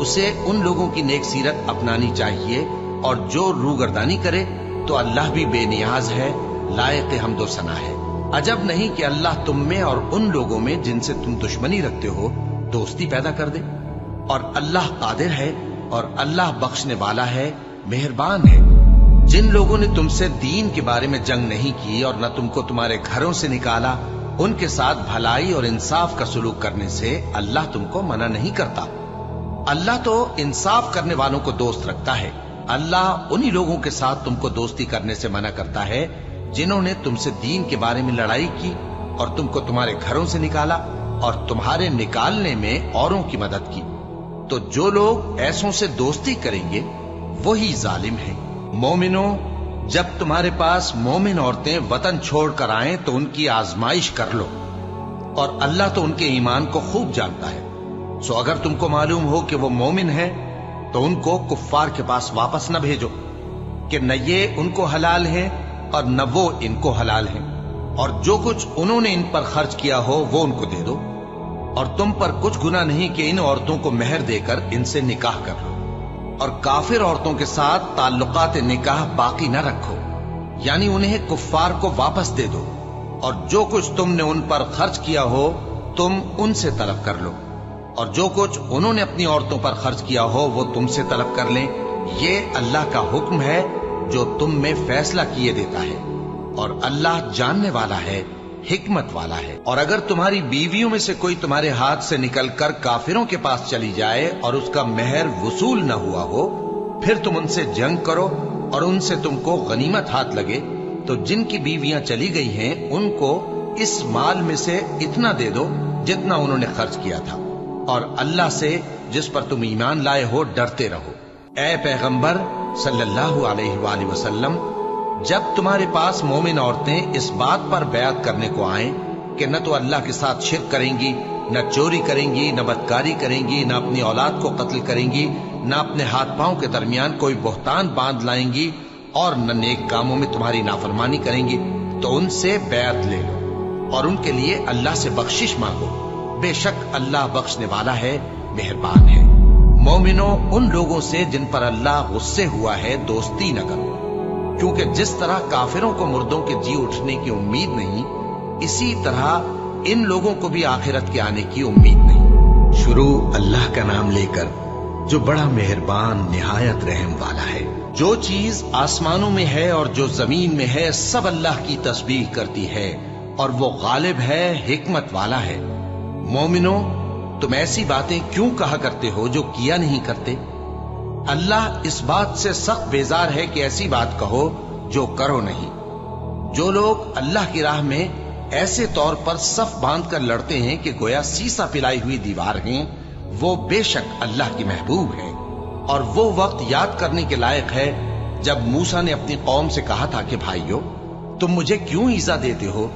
اسے ان لوگوں کی نیک سیرت اپنانی چاہیے، اور جو روگردانی کرے تو اللہ بھی بے نیاز ہے، لائق حمد و ثنا ہے۔ عجب نہیں کہ اللہ تم میں اور ان لوگوں میں جن سے تم دشمنی رکھتے ہو دوستی پیدا کر دے۔ اور اللہ قادر ہے، اور اللہ بخشنے والا ہے، مہربان ہے۔ جن لوگوں نے تم سے دین کے بارے میں جنگ نہیں کی اور نہ تم کو تمہارے گھروں سے نکالا، ان کے ساتھ بھلائی اور انصاف کا سلوک کرنے سے اللہ تم کو منع نہیں کرتا۔ اللہ تو انصاف کرنے والوں کو دوست رکھتا ہے۔ اللہ انہی لوگوں کے ساتھ تم کو دوستی کرنے سے منع کرتا ہے جنہوں نے تم سے دین کے بارے میں لڑائی کی اور تم کو تمہارے گھروں سے نکالا اور تمہارے نکالنے میں اوروں کی مدد کی۔ تو جو لوگ ایسوں سے دوستی کریں گے وہی ظالم ہیں۔ مومنوں، جب تمہارے پاس مومن عورتیں وطن چھوڑ کر آئیں تو ان کی آزمائش کر لو، اور اللہ تو ان کے ایمان کو خوب جانتا ہے۔ سو اگر تم کو معلوم ہو کہ وہ مومن ہیں تو ان کو کفار کے پاس واپس نہ بھیجو کہ نہ یہ ان کو حلال ہیں اور نہ وہ ان کو حلال ہیں، اور جو کچھ انہوں نے ان پر خرچ کیا ہو وہ ان کو دے دو، اور تم پر کچھ گناہ نہیں کہ ان عورتوں کو مہر دے کر ان سے نکاح کر لو، اور کافر عورتوں کے ساتھ تعلقات نکاح باقی نہ رکھو، یعنی انہیں کفار کو واپس دے دو، اور جو کچھ تم نے ان پر خرچ کیا ہو تم ان سے طلب کر لو، اور جو کچھ انہوں نے اپنی عورتوں پر خرچ کیا ہو وہ تم سے طلب کر لیں۔ یہ اللہ کا حکم ہے جو تم میں فیصلہ کیے دیتا ہے، اور اللہ جاننے والا ہے، حکمت والا ہے۔ اور اگر تمہاری بیویوں میں سے کوئی تمہارے ہاتھ سے نکل کر کافروں کے پاس چلی جائے اور اس کا مہر وصول نہ ہوا ہو، پھر تم ان سے جنگ کرو اور ان سے تم کو غنیمت ہاتھ لگے، تو جن کی بیویاں چلی گئی ہیں ان کو اس مال میں سے اتنا دے دو جتنا انہوں نے خرچ کیا تھا، اور اللہ سے جس پر تم ایمان لائے ہو ڈرتے رہو۔ اے پیغمبر صلی اللہ علیہ وآلہ وسلم، جب تمہارے پاس مومن عورتیں اس بات پر بیعت کرنے کو آئیں کہ نہ تو اللہ کے ساتھ شرک کریں گی، نہ چوری کریں گی، نہ بدکاری کریں گی، نہ اپنی اولاد کو قتل کریں گی، نہ اپنے ہاتھ پاؤں کے درمیان کوئی بہتان باندھ لائیں گی، اور نہ نیک کاموں میں تمہاری نافرمانی کریں گی، تو ان سے بیعت لے لو اور ان کے لیے اللہ سے بخشش مانگو، بے شک اللہ بخشنے والا ہے، مہربان ہے۔ مومنوں، ان لوگوں سے جن پر اللہ غصے ہوا ہے دوستی نہ کرو، کیونکہ جس طرح کافروں کو مردوں کے جی اٹھنے کی امید نہیں، اسی طرح ان لوگوں کو بھی آخرت کے آنے کی امید نہیں۔ شروع اللہ کا نام لے کر جو بڑا مہربان نہایت رحم والا ہے۔ جو چیز آسمانوں میں ہے اور جو زمین میں ہے سب اللہ کی تسبیح کرتی ہے، اور وہ غالب ہے، حکمت والا ہے۔ مومنوں، تم ایسی باتیں کیوں کہا کرتے ہو جو کیا نہیں کرتے؟ اللہ اس بات سے سخت بیزار ہے کہ ایسی بات کہو جو کرو نہیں۔ جو لوگ اللہ کی راہ میں ایسے طور پر صف باندھ کر لڑتے ہیں کہ گویا سیسا پلائی ہوئی دیوار ہیں، وہ بے شک اللہ کی محبوب ہے۔ اور وہ وقت یاد کرنے کے لائق ہے جب موسیٰ نے اپنی قوم سے کہا تھا کہ بھائیو، تم مجھے کیوں ایذا دیتے ہو،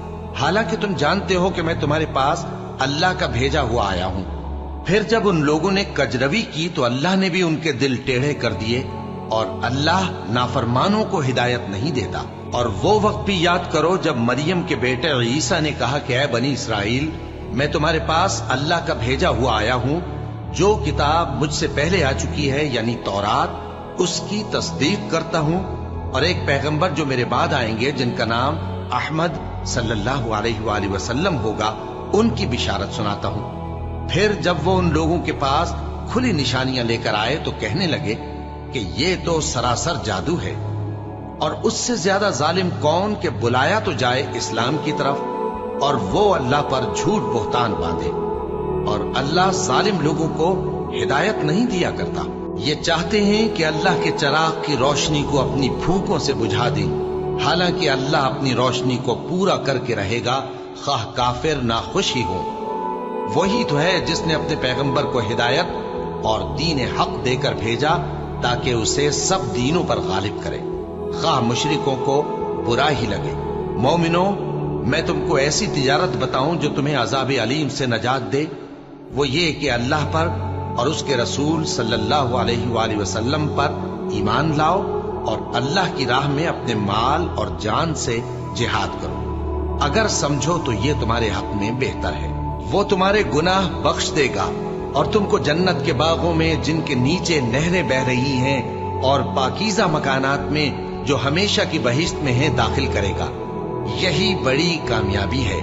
حالانکہ تم جانتے ہو کہ میں تمہارے پاس اللہ کا بھیجا ہوا آیا ہوں۔ پھر جب ان لوگوں نے کجروی کی تو اللہ نے بھی ان کے دل ٹیڑھے کر دیے، اور اللہ نافرمانوں کو ہدایت نہیں دیتا۔ اور وہ وقت بھی یاد کرو جب مریم کے بیٹے عیسیٰ نے کہا کہ اے بنی اسرائیل، میں تمہارے پاس اللہ کا بھیجا ہوا آیا ہوں، جو کتاب مجھ سے پہلے آ چکی ہے یعنی تورات، اس کی تصدیق کرتا ہوں، اور ایک پیغمبر جو میرے بعد آئیں گے جن کا نام احمد صلی اللہ علیہ وآلہ وسلم ہوگا، ان کی بشارت سناتا ہوں۔ پھر جب وہ ان لوگوں کے پاس کھلی نشانیاں لے کر آئے تو کہنے لگے کہ یہ تو سراسر جادو ہے، اور اس سے زیادہ ظالم کون کہ بلایا تو جائے اسلام کی طرف اور وہ اللہ پر جھوٹ بہتان باندھے، اور اللہ ظالم لوگوں کو ہدایت نہیں دیا کرتا۔ یہ چاہتے ہیں کہ اللہ کے چراغ کی روشنی کو اپنی پھونکوں سے بجھا دیں، حالانکہ اللہ اپنی روشنی کو پورا کر کے رہے گا، خواہ کافر ناخوش ہی ہو۔ وہی تو ہے جس نے اپنے پیغمبر کو ہدایت اور دین حق دے کر بھیجا تاکہ اسے سب دینوں پر غالب کرے، خواہ مشرکوں کو برا ہی لگے۔ مومنوں، میں تم کو ایسی تجارت بتاؤں جو تمہیں عذاب علیم سے نجات دے، وہ یہ کہ اللہ پر اور اس کے رسول صلی اللہ علیہ وآلہ وسلم پر ایمان لاؤ، اور اللہ کی راہ میں اپنے مال اور جان سے جہاد کرو، اگر سمجھو تو یہ تمہارے حق میں بہتر ہے۔ وہ تمہارے گناہ بخش دے گا اور تم کو جنت کے باغوں میں جن کے نیچے نہریں بہ رہی ہیں اور پاکیزہ مکانات میں جو ہمیشہ کی بہشت میں ہیں داخل کرے گا۔ یہی بڑی کامیابی ہے۔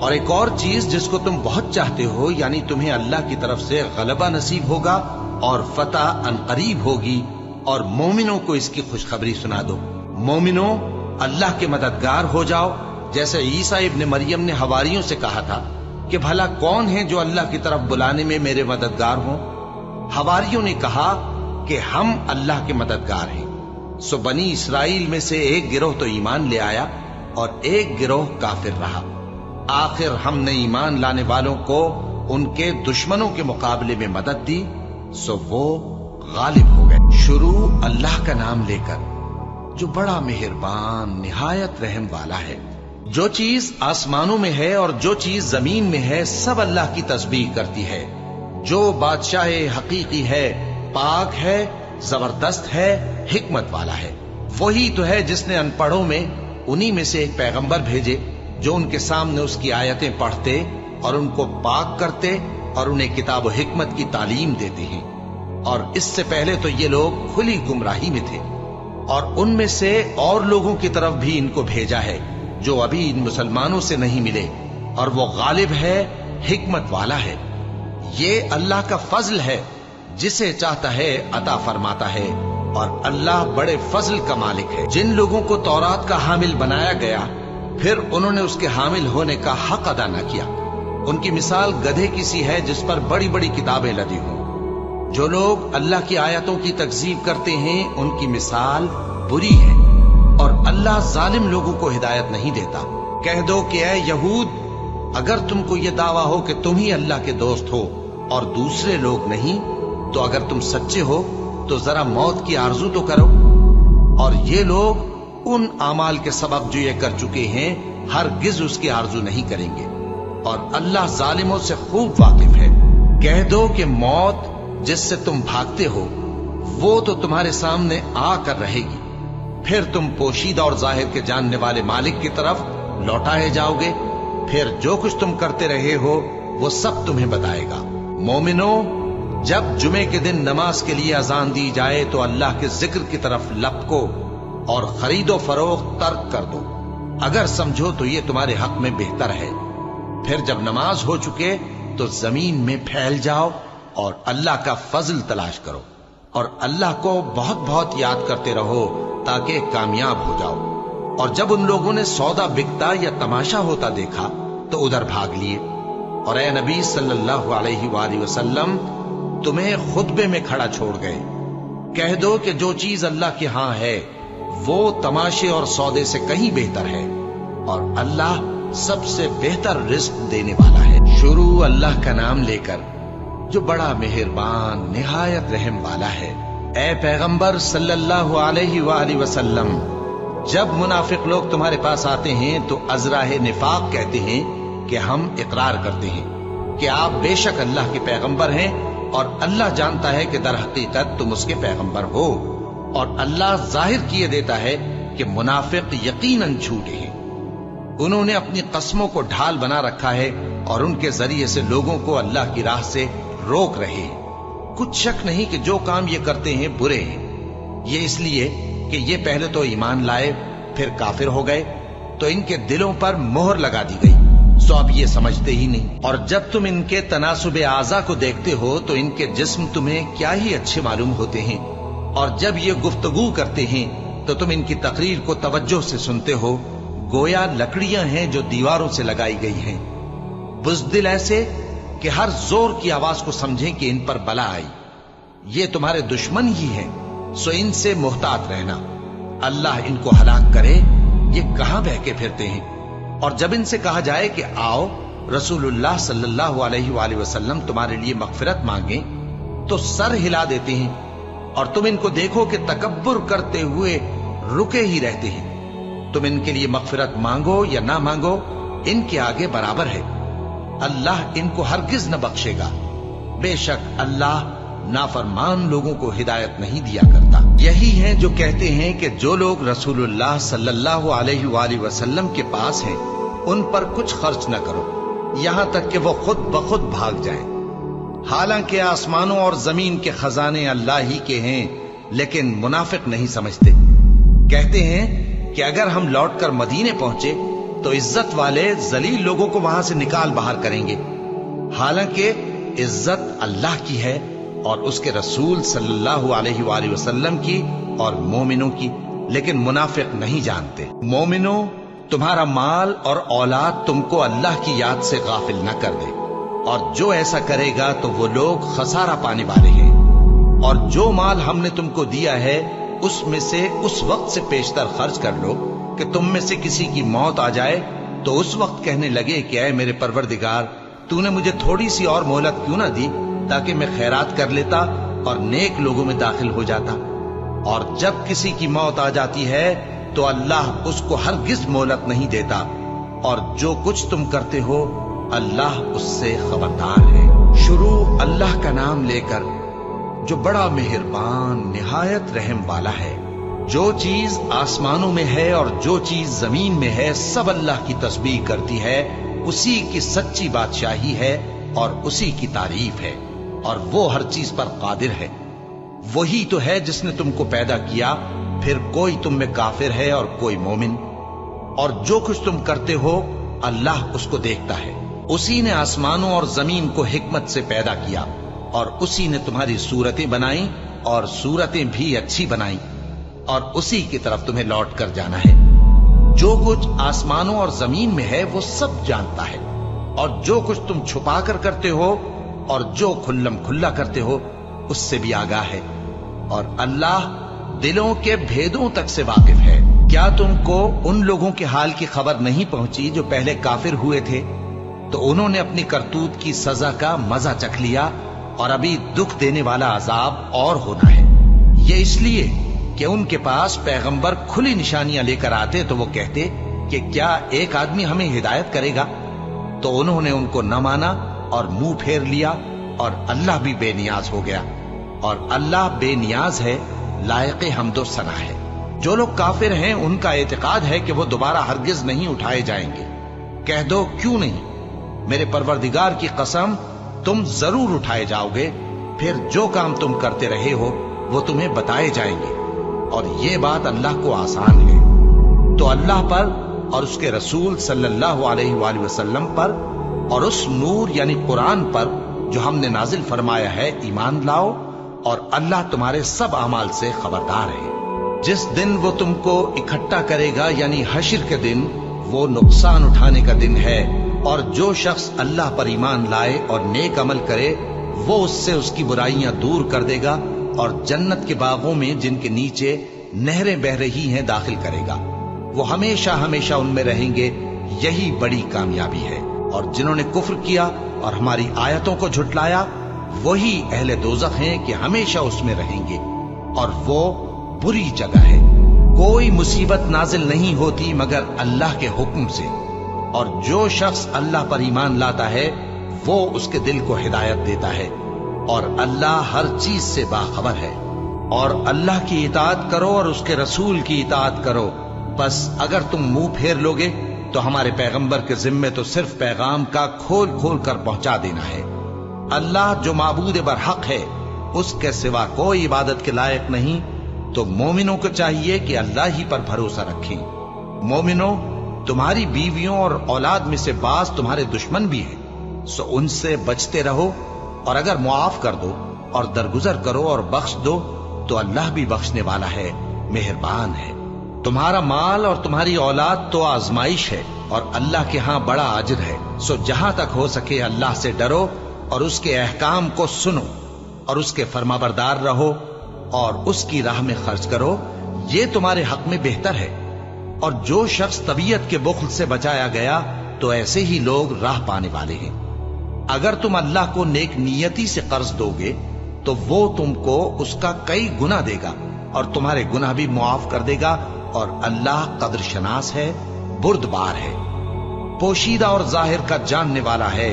اور ایک اور چیز جس کو تم بہت چاہتے ہو، یعنی تمہیں اللہ کی طرف سے غلبہ نصیب ہوگا اور فتح عنقریب ہوگی، اور مومنوں کو اس کی خوشخبری سنا دو۔ مومنوں، اللہ کے مددگار ہو جاؤ، جیسے عیسیٰ ابن مریم نے حواریوں سے کہا تھا کہ بھلا کون ہے جو اللہ کی طرف بلانے میں میرے مددگار ہوں؟ حواریوں نے کہا کہ ہم اللہ کے مددگار ہیں۔ سو بنی اسرائیل میں سے ایک گروہ تو ایمان لے آیا اور ایک گروہ کافر رہا۔ آخر ہم نے ایمان لانے والوں کو ان کے دشمنوں کے مقابلے میں مدد دی، سو وہ غالب ہو گئے۔ شروع اللہ کا نام لے کر جو بڑا مہربان نہایت رحم والا ہے۔ جو چیز آسمانوں میں ہے اور جو چیز زمین میں ہے سب اللہ کی تسبیح کرتی ہے۔ جو بادشاہ حقیقی ہے، پاک ہے، زبردست ہے، حکمت والا ہے۔ وہی تو ہے جس نے ان پڑھوں میں انہی میں سے ایک پیغمبر بھیجے جو ان کے سامنے اس کی آیتیں پڑھتے اور ان کو پاک کرتے اور انہیں کتاب و حکمت کی تعلیم دیتے ہیں۔ اور اس سے پہلے تو یہ لوگ کھلی گمراہی میں تھے، اور ان میں سے اور لوگوں کی طرف بھی ان کو بھیجا ہے جو ابھی ان مسلمانوں سے نہیں ملے، اور وہ غالب ہے، حکمت والا ہے۔ یہ اللہ کا فضل ہے، جسے چاہتا ہے عطا فرماتا ہے، اور اللہ بڑے فضل کا مالک ہے۔ جن لوگوں کو تورات کا حامل بنایا گیا پھر انہوں نے اس کے حامل ہونے کا حق ادا نہ کیا، ان کی مثال گدھے کی سی ہے جس پر بڑی بڑی کتابیں لدی ہوں۔ جو لوگ اللہ کی آیتوں کی تکذیب کرتے ہیں ان کی مثال بری ہے، اور اللہ ظالم لوگوں کو ہدایت نہیں دیتا۔ کہہ دو کہ اے یہود، اگر تم کو یہ دعویٰ ہو کہ تم ہی اللہ کے دوست ہو اور دوسرے لوگ نہیں، تو اگر تم سچے ہو تو ذرا موت کی آرزو تو کرو۔ اور یہ لوگ ان اعمال کے سبب جو یہ کر چکے ہیں ہرگز اس کی آرزو نہیں کریں گے، اور اللہ ظالموں سے خوب واقف ہے۔ کہہ دو کہ موت جس سے تم بھاگتے ہو وہ تو تمہارے سامنے آ کر رہے گی، پھر تم پوشیدہ اور ظاہر کے جاننے والے مالک کی طرف لوٹائے جاؤ گے، پھر جو کچھ تم کرتے رہے ہو وہ سب تمہیں بتائے گا۔ مومنو، جب جمعے کے دن نماز کے لیے اذان دی جائے تو اللہ کے ذکر کی طرف لپکو اور خرید و فروخت ترک کر دو، اگر سمجھو تو یہ تمہارے حق میں بہتر ہے۔ پھر جب نماز ہو چکے تو زمین میں پھیل جاؤ اور اللہ کا فضل تلاش کرو، اور اللہ کو بہت بہت یاد کرتے رہو تاکہ کامیاب ہو جاؤ۔ اور جب ان لوگوں نے سودا بکتا یا تماشا ہوتا دیکھا تو ادھر بھاگ لیے، اور اے نبی صلی اللہ علیہ وآلہ وسلم تمہیں خطبے میں کھڑا چھوڑ گئے۔ کہہ دو کہ جو چیز اللہ کے ہاں ہے وہ تماشے اور سودے سے کہیں بہتر ہے، اور اللہ سب سے بہتر رزق دینے والا ہے۔ شروع اللہ کا نام لے کر جو بڑا مہربان نہایت رحم والا ہے۔ اے پیغمبر صلی اللہ علیہ وآلہ وسلم، جب منافق لوگ تمہارے پاس آتے ہیں تو ازراہ نفاق کہتے ہیں کہ ہم اقرار کرتے ہیں کہ آپ بے شک اللہ کے پیغمبر ہیں، اور اللہ جانتا ہے کہ در حقیقت تم اس کے پیغمبر ہو، اور اللہ ظاہر کیے دیتا ہے کہ منافق یقیناً جھوٹے ہیں۔ انہوں نے اپنی قسموں کو ڈھال بنا رکھا ہے اور ان کے ذریعے سے لوگوں کو اللہ کی راہ سے روک رہے ہیں۔ کچھ شک نہیں کہ جو کام یہ کرتے ہیں برے ہیں، یہ اس لیے کہ یہ پہلے تو ایمان لائے پھر کافر ہو گئے، تو ان کے دلوں پر مہر لگا دی گئی، سو اب یہ سمجھتے ہی نہیں۔ اور جب تم ان کے تناسب اعضاء کو دیکھتے ہو تو ان کے جسم تمہیں کیا ہی اچھے معلوم ہوتے ہیں، اور جب یہ گفتگو کرتے ہیں تو تم ان کی تقریر کو توجہ سے سنتے ہو، گویا لکڑیاں ہیں جو دیواروں سے لگائی گئی ہیں، بزدل ایسے کہ ہر زور کی آواز کو سمجھیں کہ ان پر بلا آئی۔ یہ تمہارے دشمن ہی ہیں، سو ان سے محتاط رہنا، اللہ ان کو ہلاک کرے، یہ کہاں بہکے پھرتے ہیں۔ اور جب ان سے کہا جائے کہ آؤ رسول اللہ صلی اللہ علیہ وآلہ وسلم تمہارے لیے مغفرت مانگیں، تو سر ہلا دیتے ہیں، اور تم ان کو دیکھو کہ تکبر کرتے ہوئے رکے ہی رہتے ہیں۔ تم ان کے لیے مغفرت مانگو یا نہ مانگو، ان کے آگے برابر ہے، اللہ ان کو ہرگز نہ بخشے گا، بے شک اللہ نافرمان لوگوں کو ہدایت نہیں دیا کرتا۔ یہی ہیں جو کہتے ہیں کہ جو لوگ رسول اللہ صلی اللہ علیہ وآلہ وسلم کے پاس ہیں ان پر کچھ خرچ نہ کرو، یہاں تک کہ وہ خود بخود بھاگ جائیں۔ حالانکہ آسمانوں اور زمین کے خزانے اللہ ہی کے ہیں، لیکن منافق نہیں سمجھتے۔ کہتے ہیں کہ اگر ہم لوٹ کر مدینے پہنچے تو عزت والے ذلیل لوگوں کو وہاں سے نکال باہر کریں گے، حالانکہ عزت اللہ کی ہے اور اس کے رسول صلی اللہ علیہ وآلہ وسلم کی اور مومنوں کی، لیکن منافق نہیں جانتے۔ مومنوں، تمہارا مال اور اولاد تم کو اللہ کی یاد سے غافل نہ کر دے، اور جو ایسا کرے گا تو وہ لوگ خسارہ پانے والے ہیں۔ اور جو مال ہم نے تم کو دیا ہے اس میں سے اس وقت سے پیشتر خرچ کر لو کہ تم میں سے کسی کی موت آ جائے تو اس وقت کہنے لگے کہ اے میرے پروردگار، تو نے مجھے تھوڑی سی اور مہلت کیوں نہ دی تاکہ میں خیرات کر لیتا اور نیک لوگوں میں داخل ہو جاتا۔ اور جب کسی کی موت آ جاتی ہے تو اللہ اس کو ہرگز مہلت نہیں دیتا، اور جو کچھ تم کرتے ہو اللہ اس سے خبردار ہے۔ شروع اللہ کا نام لے کر جو بڑا مہربان نہایت رحم والا ہے۔ جو چیز آسمانوں میں ہے اور جو چیز زمین میں ہے سب اللہ کی تسبیح کرتی ہے، اسی کی سچی بادشاہی ہے اور اسی کی تعریف ہے، اور وہ ہر چیز پر قادر ہے۔ وہی تو ہے جس نے تم کو پیدا کیا، پھر کوئی تم میں کافر ہے اور کوئی مومن، اور جو کچھ تم کرتے ہو اللہ اس کو دیکھتا ہے۔ اسی نے آسمانوں اور زمین کو حکمت سے پیدا کیا، اور اسی نے تمہاری صورتیں بنائیں اور صورتیں بھی اچھی بنائیں، اور اسی کی طرف تمہیں لوٹ کر جانا ہے۔ جو کچھ آسمانوں اور زمین میں ہے وہ سب جانتا ہے، اور جو کچھ تم چھپا کر کرتے ہو اور جو کھلم کھلا کرتے ہو اس سے بھی آگاہ ہے، اور اللہ دلوں کے بھیدوں تک سے واقف ہے۔ کیا تم کو ان لوگوں کے حال کی خبر نہیں پہنچی جو پہلے کافر ہوئے تھے؟ تو انہوں نے اپنی کرتوت کی سزا کا مزہ چکھ لیا، اور ابھی دکھ دینے والا عذاب اور ہونا ہے۔ یہ اس لیے کہ ان کے پاس پیغمبر کھلی نشانیاں لے کر آتے تو وہ کہتے کہ کیا ایک آدمی ہمیں ہدایت کرے گا؟ تو انہوں نے ان کو نہ مانا اور منہ پھیر لیا، اور اللہ بھی بے نیاز ہو گیا، اور اللہ بے نیاز ہے، لائق حمد و ثنا ہے۔ جو لوگ کافر ہیں ان کا اعتقاد ہے کہ وہ دوبارہ ہرگز نہیں اٹھائے جائیں گے۔ کہہ دو کیوں نہیں؟ میرے پروردگار کی قسم تم ضرور اٹھائے جاؤ گے، پھر جو کام تم کرتے رہے ہو وہ تمہیں بتائے جائیں گے، اور یہ بات اللہ کو آسان ہے۔ تو اللہ پر اور اس کے رسول صلی اللہ علیہ وآلہ وسلم پر اور اس نور یعنی قرآن پر جو ہم نے نازل فرمایا ہے ایمان لاؤ، اور اللہ تمہارے سب اعمال سے خبردار ہے۔ جس دن وہ تم کو اکٹھا کرے گا یعنی حشر کے دن، وہ نقصان اٹھانے کا دن ہے، اور جو شخص اللہ پر ایمان لائے اور نیک عمل کرے وہ اس سے اس کی برائیاں دور کر دے گا، اور جنت کے باغوں میں جن کے نیچے نہریں بہ رہی ہیں داخل کرے گا۔ وہ ہمیشہ ہمیشہ ان میں رہیں گے، یہی بڑی کامیابی ہے۔ اور جنہوں نے کفر کیا اور ہماری آیتوں کو جھٹلایا وہی اہل دوزخ ہیں کہ ہمیشہ اس میں رہیں گے، اور وہ بری جگہ ہے۔ کوئی مصیبت نازل نہیں ہوتی مگر اللہ کے حکم سے، اور جو شخص اللہ پر ایمان لاتا ہے وہ اس کے دل کو ہدایت دیتا ہے، اور اللہ ہر چیز سے باخبر ہے۔ اور اللہ کی اطاعت کرو اور اس کے رسول کی اطاعت کرو، بس اگر تم منہ پھیر لوگے تو ہمارے پیغمبر کے ذمے تو صرف پیغام کا کھول کھول کر پہنچا دینا ہے۔ اللہ جو معبود برحق ہے اس کے سوا کوئی عبادت کے لائق نہیں، تو مومنوں کو چاہیے کہ اللہ ہی پر بھروسہ رکھیں۔ مومنوں، تمہاری بیویوں اور اولاد میں سے بعض تمہارے دشمن بھی ہیں، سو ان سے بچتے رہو، اور اگر معاف کر دو اور درگزر کرو اور بخش دو تو اللہ بھی بخشنے والا ہے، مہربان ہے۔ تمہارا مال اور تمہاری اولاد تو آزمائش ہے، اور اللہ کے ہاں بڑا اجر ہے، سو جہاں تک ہو سکے اللہ سے ڈرو اور اس کے احکام کو سنو اور اس کے فرمانبردار رہو اور اس کی راہ میں خرچ کرو، یہ تمہارے حق میں بہتر ہے۔ اور جو شخص طبیعت کے بخل سے بچایا گیا تو ایسے ہی لوگ راہ پانے والے ہیں۔ اگر تم اللہ کو نیک نیتی سے قرض دو گے تو وہ تم کو اس کا کئی گنا دے گا اور تمہارے گناہ بھی معاف کر دے گا، اور اللہ قدر شناس ہے، بردبار ہے، پوشیدہ اور ظاہر کا جاننے والا ہے،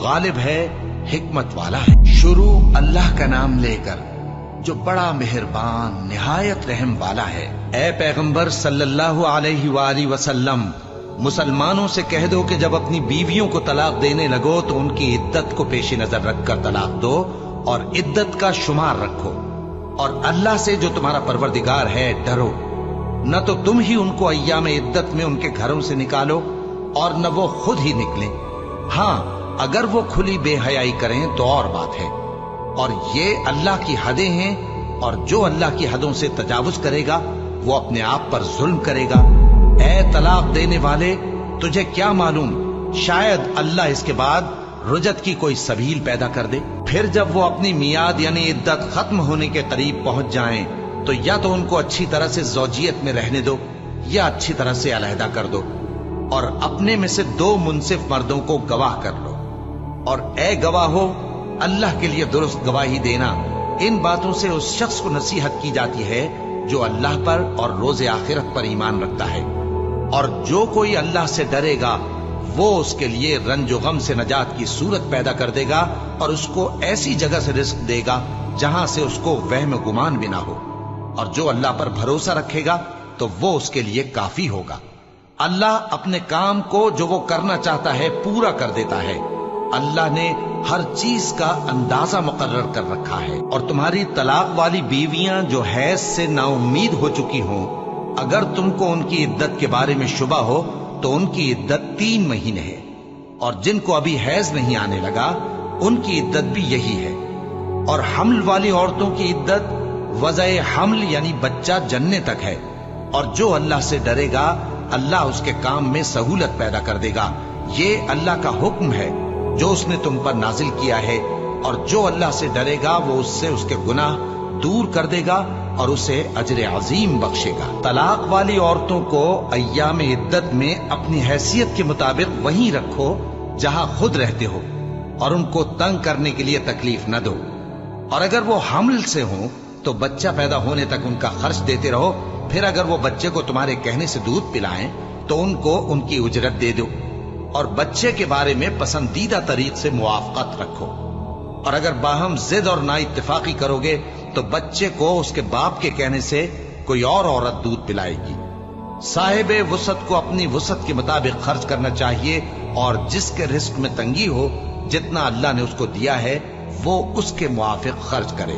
غالب ہے، حکمت والا ہے۔ شروع اللہ کا نام لے کر جو بڑا مہربان نہایت رحم والا ہے۔ اے پیغمبر صلی اللہ علیہ وآلہ وسلم، مسلمانوں سے کہہ دو کہ جب اپنی بیویوں کو طلاق دینے لگو تو ان کی عدت کو پیش نظر رکھ کر طلاق دو اور عدت کا شمار رکھو، اور اللہ سے جو تمہارا پروردگار ہے ڈرو، نہ تو تم ہی ان کو ایام عدت میں ان کے گھروں سے نکالو اور نہ وہ خود ہی نکلیں، ہاں اگر وہ کھلی بے حیائی کریں تو اور بات ہے، اور یہ اللہ کی حدیں ہیں، اور جو اللہ کی حدوں سے تجاوز کرے گا وہ اپنے آپ پر ظلم کرے گا۔ اے طلاق دینے والے، تجھے کیا معلوم شاید اللہ اس کے بعد رجعت کی کوئی سبیل پیدا کر دے۔ پھر جب وہ اپنی میعاد یعنی عدت ختم ہونے کے قریب پہنچ جائیں تو یا تو ان کو اچھی طرح سے زوجیت میں رہنے دو یا اچھی طرح سے علیحدہ کر دو، اور اپنے میں سے 2 منصف مردوں کو گواہ کر لو، اور اے گواہو اللہ کے لیے درست گواہی دینا۔ ان باتوں سے اس شخص کو نصیحت کی جاتی ہے جو اللہ پر اور روز آخرت پر ایمان رکھتا ہے، اور جو کوئی اللہ سے ڈرے گا وہ اس کے لیے رنج و غم سے نجات کی صورت پیدا کر دے گا، اور اس کو ایسی جگہ سے رزق دے گا جہاں سے اس کو وہم و گمان بھی نہ ہو، اور جو اللہ پر بھروسہ رکھے گا تو وہ اس کے لیے کافی ہوگا۔ اللہ اپنے کام کو جو وہ کرنا چاہتا ہے پورا کر دیتا ہے۔ اللہ نے ہر چیز کا اندازہ مقرر کر رکھا ہے۔ اور تمہاری طلاق والی بیویاں جو حیض سے نا امید ہو چکی ہوں، اگر تم کو ان کی عدت کے بارے میں شبہ ہو تو ان کی عدت 3 مہینے ہے، اور جن کو ابھی حیض نہیں آنے لگا ان کی عدت بھی یہی ہے۔ اور حمل والی عورتوں کی عدت وضع حمل یعنی بچہ جننے تک ہے، اور جو اللہ سے ڈرے گا اللہ اس کے کام میں سہولت پیدا کر دے گا۔ یہ اللہ کا حکم ہے جو اس نے تم پر نازل کیا ہے، اور جو اللہ سے ڈرے گا وہ اس سے اس کے گناہ دور کر دے گا اور اسے اجر عظیم بخشے گا۔ طلاق والی عورتوں کو ایام عدت میں اپنی حیثیت کے مطابق وہیں رکھو جہاں خود رہتے ہو، اور ان کو تنگ کرنے کے لیے تکلیف نہ دو، اور اگر وہ حمل سے ہوں تو بچہ پیدا ہونے تک ان کا خرچ دیتے رہو، پھر اگر وہ بچے کو تمہارے کہنے سے دودھ پلائیں تو ان کو ان کی اجرت دے دو، اور بچے کے بارے میں پسندیدہ طریق سے موافقت رکھو، اور اگر باہم ضد اور نا اتفاقی کرو گے تو بچے کو اس کے باپ کے کہنے سے کوئی اور عورت دودھ پلائے گی۔ صاحب وسعت کو اپنی وسعت کے مطابق خرچ کرنا چاہیے، اور جس کے رزق میں تنگی ہو جتنا اللہ نے اس کو دیا ہے وہ اس کے موافق خرچ کرے۔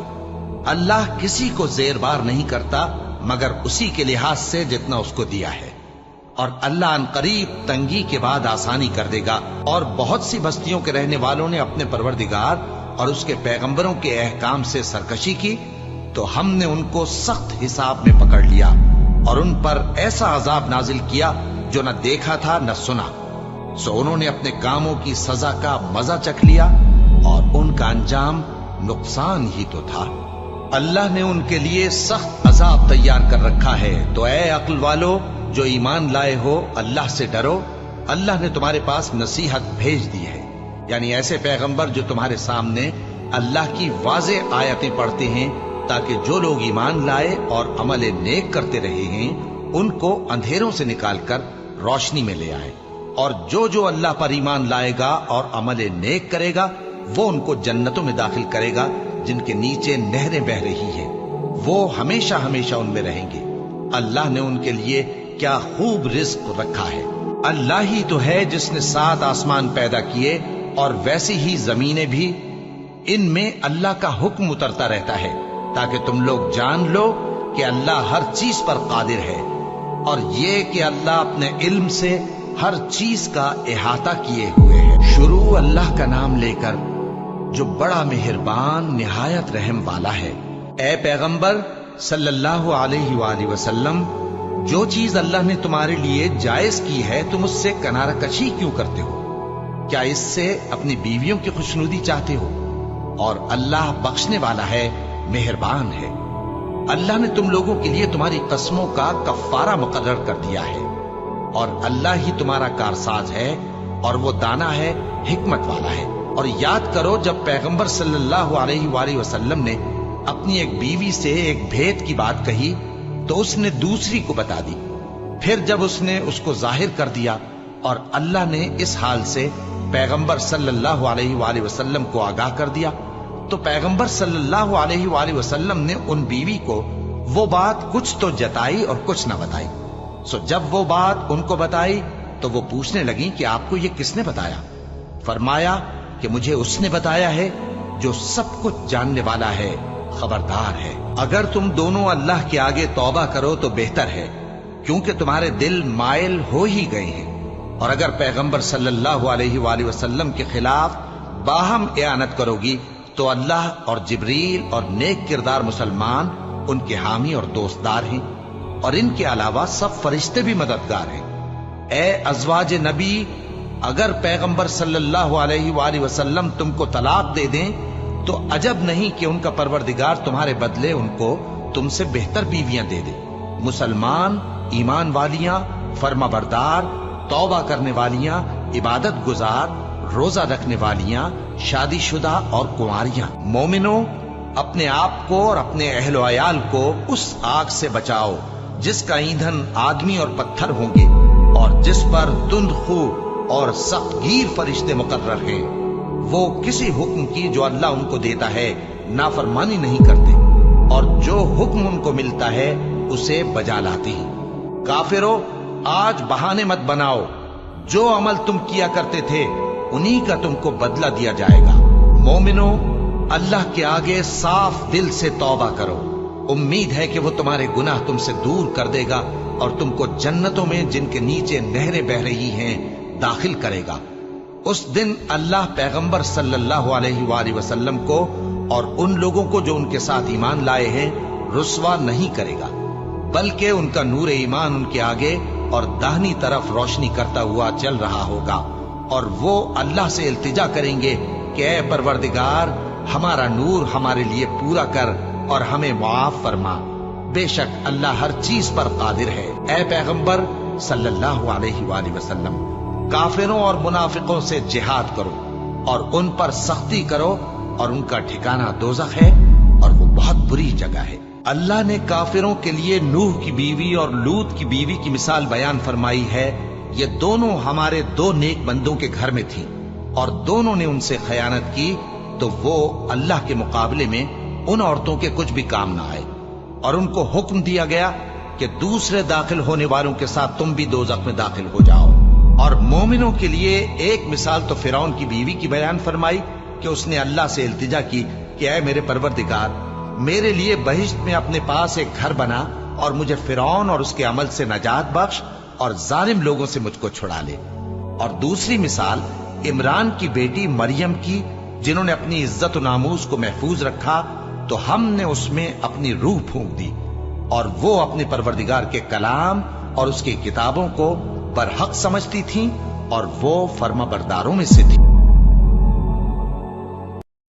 اللہ کسی کو زیر بار نہیں کرتا مگر اسی کے لحاظ سے جتنا اس کو دیا ہے، اور اللہ ان قریب تنگی کے بعد آسانی کر دے گا۔ اور بہت سی بستیوں کے رہنے والوں نے اپنے پروردگار اور اس کے پیغمبروں کے احکام سے سرکشی کی تو ہم نے ان کو سخت حساب میں پکڑ لیا، اور ان پر ایسا عذاب نازل کیا جو نہ دیکھا تھا نہ سنا، سو انہوں نے اپنے کاموں کی سزا کا مزہ چکھ لیا، اور ان کا انجام نقصان ہی تو تھا۔ اللہ نے ان کے لیے سخت عذاب تیار کر رکھا ہے، تو اے عقل والو جو ایمان لائے ہو اللہ سے ڈرو۔ اللہ نے تمہارے پاس نصیحت بھیج دی ہے، یعنی ایسے پیغمبر جو تمہارے سامنے اللہ کی واضح آیتیں پڑھتے ہیں تاکہ جو لوگ ایمان لائے اور عمل نیک کرتے رہے ہیں ان کو اندھیروں سے نکال کر روشنی میں لے آئے، اور جو اللہ پر ایمان لائے گا اور عمل نیک کرے گا وہ ان کو جنتوں میں داخل کرے گا جن کے نیچے نہریں بہ رہی ہیں، وہ ہمیشہ ہمیشہ ان میں رہیں گے۔ اللہ نے ان کے لیے کیا خوب رزق رکھا ہے۔ اللہ ہی تو ہے جس نے 7 آسمان پیدا کیے اور ویسی ہی زمینیں بھی، ان میں اللہ کا حکم اترتا رہتا ہے تاکہ تم لوگ جان لو کہ اللہ ہر چیز پر قادر ہے، اور یہ کہ اللہ اپنے علم سے ہر چیز کا احاطہ کیے ہوئے ہے۔ شروع اللہ کا نام لے کر جو بڑا مہربان نہایت رحم والا ہے۔ اے پیغمبر صلی اللہ علیہ وآلہ وسلم، جو چیز اللہ نے تمہارے لیے جائز کی ہے تم اس سے کنارہ کشی کیوں کرتے ہو؟ کیا اس سے اپنی بیویوں کی خوشنودی چاہتے ہو؟ اور اللہ بخشنے والا ہے، مہربان ہے۔ اللہ نے تم لوگوں کے لیے تمہاری قسموں کا کفارہ مقرر کر دیا ہے، اور اللہ ہی تمہارا کارساز ہے، اور وہ دانا ہے، حکمت والا ہے۔ اور یاد کرو جب پیغمبر صلی اللہ علیہ وآلہ وسلم نے اپنی ایک بیوی سے ایک بھید کی بات کہی تو اس نے دوسری کو بتا دی، پھر جب اس نے اس کو ظاہر کر دیا اور اللہ نے اس حال سے پیغمبر صلی اللہ علیہ وآلہ وسلم کو آگاہ کر دیا تو پیغمبر صلی اللہ علیہ وآلہ وسلم نے ان بیوی کو وہ بات کچھ تو جتائی اور کچھ نہ بتائی۔ سو جب وہ بات ان کو بتائی تو وہ پوچھنے لگیں کہ آپ کو یہ کس نے بتایا؟ فرمایا کہ مجھے اس نے بتایا ہے جو سب کچھ جاننے والا ہے، خبردار ہے۔ اگر تم دونوں اللہ کے آگے توبہ کرو تو بہتر ہے، کیونکہ تمہارے دل مائل ہو ہی گئے ہیں، اور اگر پیغمبر صلی اللہ علیہ وآلہ وسلم کے خلاف باہم اعانت کرو گی تو اللہ اور جبریل اور نیک کردار مسلمان ان کے حامی اور دوستدار ہیں، اور ان کے علاوہ سب فرشتے بھی مددگار ہیں۔ اے ازواج نبی، اگر پیغمبر صلی اللہ علیہ وآلہ وسلم تم کو طلاق دے دیں تو عجب نہیں کہ ان کا پروردگار تمہارے بدلے ان کو تم سے بہتر بیویاں دے دے۔ مسلمان، ایمان والیاں، فرما بردار، توبہ کرنے والیاں، عبادت گزار، روزہ رکھنے والیاں، شادی شدہ اور کنواریاں۔ مومنوں، اپنے آپ کو اور اپنے اہل و عیال کو اس آگ سے بچاؤ جس کا ایندھن آدمی اور پتھر ہوں گے، اور جس پر تند خو اور سخت گیر فرشتے مقرر ہیں۔ وہ کسی حکم کی جو اللہ ان کو دیتا ہے نافرمانی نہیں کرتے، اور جو حکم ان کو ملتا ہے اسے بجا لاتے ہیں۔ کافرو، آج بہانے مت بناؤ، جو عمل تم کیا کرتے تھے انہی کا تم کو بدلہ دیا جائے گا۔ مومنو، اللہ کے آگے صاف دل سے توبہ کرو، امید ہے کہ وہ تمہارے گناہ تم سے دور کر دے گا اور تم کو جنتوں میں جن کے نیچے نہریں بہ رہی ہیں داخل کرے گا۔ اس دن اللہ پیغمبر صلی اللہ علیہ وآلہ وسلم کو اور ان لوگوں کو جو ان کے ساتھ ایمان لائے ہیں رسوا نہیں کرے گا، بلکہ ان کا نور ایمان ان کے آگے اور داہنی طرف روشنی کرتا ہوا چل رہا ہوگا، اور وہ اللہ سے التجا کریں گے کہ اے پروردگار، ہمارا نور ہمارے لیے پورا کر اور ہمیں معاف فرما، بے شک اللہ ہر چیز پر قادر ہے۔ اے پیغمبر صلی اللہ علیہ وآلہ وسلم، کافروں اور منافقوں سے جہاد کرو اور ان پر سختی کرو، اور ان کا ٹھکانہ دوزخ ہے اور وہ بہت بری جگہ ہے۔ اللہ نے کافروں کے لیے نوح کی بیوی اور لوط کی بیوی کی مثال بیان فرمائی ہے۔ یہ دونوں ہمارے دو نیک بندوں کے گھر میں تھیں، اور دونوں نے ان سے خیانت کی تو وہ اللہ کے مقابلے میں ان عورتوں کے کچھ بھی کام نہ آئے، اور ان کو حکم دیا گیا کہ دوسرے داخل ہونے والوں کے ساتھ تم بھی دوزخ میں داخل ہو جاؤ۔ اور مومنوں کے لیے ایک مثال تو فرعون کی بیوی کی بیان فرمائی کہ اس نے اللہ سے التجا کی کہ اے میرے پروردگار، میرے لیے بہشت میں اپنے پاس ایک گھر بنا اور مجھے فرعون اور اس کے عمل سے نجات بخش اور ظالم لوگوں سے مجھ کو چھڑا لے۔ اور دوسری مثال عمران کی بیٹی مریم کی، جنہوں نے اپنی عزت و ناموس کو محفوظ رکھا تو ہم نے اس میں اپنی روح پھونک دی، اور وہ اپنے پروردگار کے کلام اور اس کی کتابوں کو برحق سمجھتی تھیں، اور وہ فرما برداروں میں سے تھی۔